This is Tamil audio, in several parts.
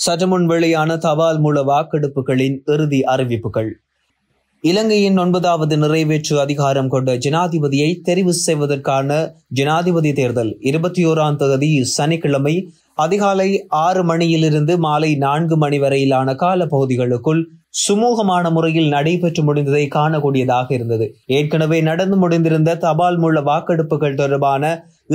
சற்று முன் வெளியான தபால் மூல வாக்கெடுப்புகளின் இறுதி அறிவிப்புகள். இலங்கையின் 9வது நிறைவேற்று அதிகாரம் கொண்ட ஜனாதிபதியை தெரிவு செய்வதற்கான ஜனாதிபதி தேர்தல் 21ஆம் தேதி சனிக்கிழமை அதிகாலை 6 மணியிலிருந்து மாலை 4 மணி வரையிலான காலப்பகுதிகளுக்குள் சுமூகமான முறையில் நடைபெற்று முடிந்ததை காணக்கூடியதாக இருந்தது. ஏற்கனவே நடந்து முடிந்திருந்த தபால் மூல வாக்கெடுப்புகள் தொடர்பான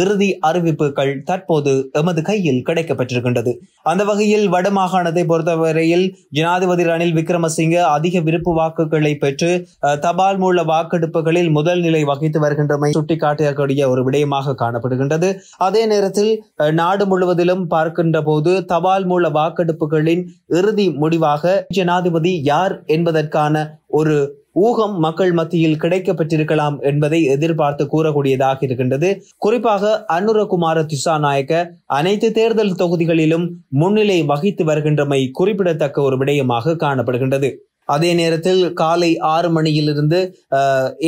இறுதி அறிவிப்புகள் தற்போது எமது கையில் கிடைக்கப்பட்டிருக்கின்றது. அந்த வகையில் வடமாகாணத்தை பொறுத்தவரையில் ஜனாதிபதி ரணில் விக்ரமசிங்க அதிக விருப்பு வாக்குகளை பெற்று தபால் மூல வாக்கெடுப்புகளில் முதல் நிலை வகித்து வருகின்றமை சுட்டிக்காட்டக்கூடிய ஒரு விடயமாக காணப்படுகின்றது. அதே நேரத்தில் நாடு முழுவதிலும் பார்க்கின்ற போது தபால் மூல வாக்கெடுப்புகளின் இறுதி முடிவாக ஜனாதிபதி யார் என்பதற்கான ஒரு ஊகம் மக்கள் மத்தியில் கிடைக்கப்பட்டிருக்கலாம் என்பதை எதிர்பார்த்து கூறக்கூடியதாக இருக்கின்றது. குறிப்பாக அனுரகுமார திசாநாயக்க அனைத்து தேர்தல் தொகுதிகளிலும் முன்னிலை வகித்து வருகின்றமை குறிப்பிடத்தக்க ஒரு விடயமாக காணப்படுகின்றது. அதே நேரத்தில் காலை 6 மணியிலிருந்து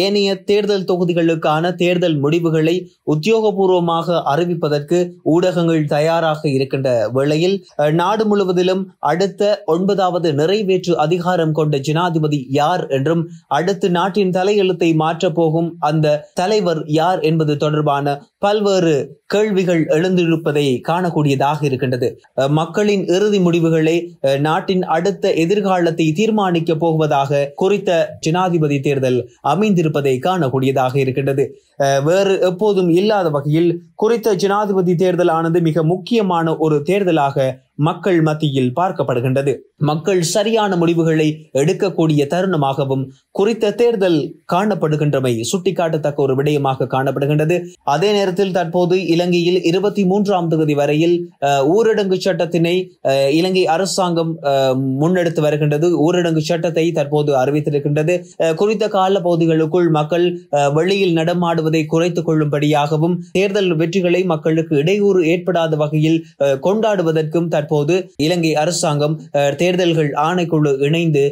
ஏனைய தேர்தல் தொகுதிகளுக்கான தேர்தல் முடிவுகளை உத்தியோகபூர்வமாக அறிவிப்பதற்கு ஊடகங்கள் தயாராக இருக்கின்ற வேளையில் நாடு முழுவதிலும் அடுத்த 9வது நிறைவேற்று அதிகாரம் கொண்ட ஜனாதிபதி யார் என்றும் அடுத்து நாட்டின் தலையெழுத்தை மாற்றப் போகும் அந்த தலைவர் யார் என்பது தொடர்பான பல்வேறு கேள்விகள் எழுந்திருப்பதை காணக்கூடியதாக இருக்கின்றது. மக்களின் இறுதி முடிவுகளை நாட்டின் அடுத்த எதிர்காலத்தை தீர்மானிக்க போவதாக குறித்த ஜனாதிபதி தேர்தல் அமைந்திருப்பதை காணக்கூடியதாக இருக்கின்றது. வேறு எப்போதும் இல்லாத வகையில் குறித்த ஜனாதிபதி தேர்தல் ஆனது மிக முக்கியமான ஒரு தேர்தலாக மக்கள் மத்தியில் பார்க்கப்படுகின்றது. மக்கள் சரியான முடிவுகளை எடுக்கக்கூடிய தருணமாகவும் குறித்த தேர்தல் காணப்படுகின்றமை சுட்டிக்காட்டத்தக்க ஒரு விடயமாக காணப்படுகின்றது. அதே நேரத்தில் தற்போது இலங்கையில் 23ஆம் தேதி வரையில் ஊரடங்கு சட்டத்தினை இலங்கை அரசாங்கம் முன்னெடுத்து வருகின்றது. ஊரடங்கு சட்டத்தை தற்போது அறிவித்திருக்கின்றது. குறித்த கால பகுதிகளுக்குள் மக்கள் வெளியில் நடமாடுவதை குறைத்துக் கொள்ளும்படியாகவும் தேர்தல் வெற்றிகளை மக்களுக்கு இடையூறு ஏற்படாத வகையில் கொண்டாடுவதற்கும் தற்போது இலங்கை அரசாங்கம் தேர்தல்கள் ஆணைக்குழு இணைந்து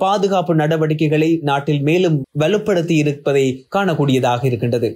பாதுகாப்பு நடவடிக்கைகளை நாட்டில் மேலும் வலுப்படுத்தி இருப்பதை காணக்கூடியதாக இருக்கின்றது.